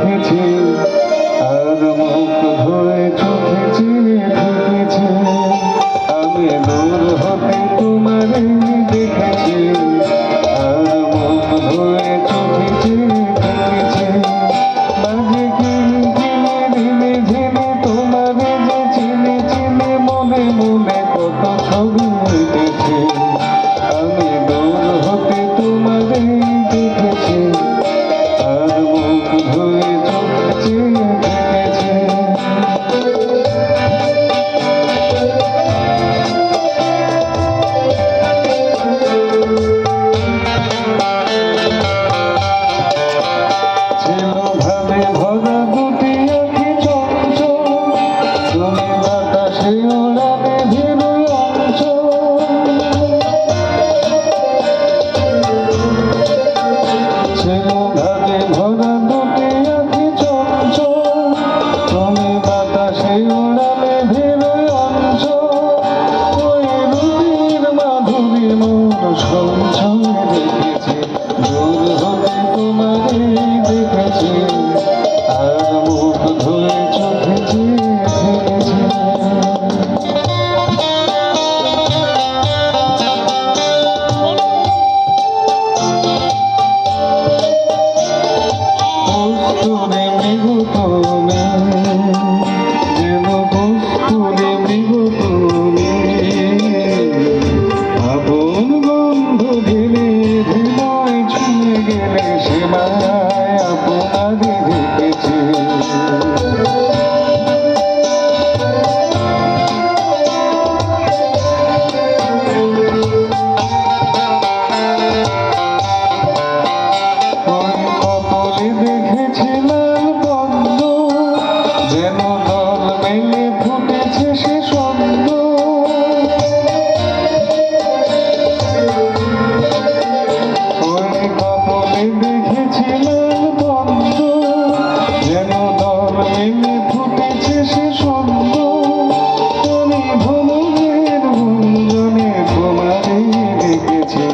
দেখেছি আর মুখ ধরে চোখে চেয়ে থেকেছে। আমি দূর হতে তোমারে দেখেছি আর মুখ ধরে চোখে চেয়ে থেকেছে। মাঝে কিনে দিনে ঝেলে তোমারে যে চিনে চিনে মনে মনে কত ছবি এঁকেছে। আমি দূর হতে তোমারে দেখেছি আর মুখ ধরে চোখে চেয়ে থেকেছে। ছিল ভাবে ভরা দুটি আঁখি চঞ্চল, তুমি বাতাসে ওড়াবে ভেরু অঞ্চল। ছিল ভাবে ভরা দুটি আঁখি চঞ্চল, তুমি বাতাসে ওড়াবে ভেরু অঞ্চল। ওই রুটির মাধুরী মন সঞ্চয় রেখেছে, দূর হতে তোমারে দেখেছি আর মুখ ধরে চোখে চেয়ে থেকেছে। কস্তুরে মৃগ তুমি, যেন কস্তুরে মৃগ তুমি, আপন বন্ধু গেলে হৃদয় ছুঁয়ে গেলে সীমায় আপনারে দেখেছি। ওই কপলে দেখেছিলাম পদ্ম, যেন দল মেলে ফুটেছে সে সন্দ। ওই কপলে দেখেছিলাম পদ্ম, যেন দল মেলে ফুটেছে সে সন্দ। আমি ভ্রমণের গুঞ্জনে তোমারে দেখেছি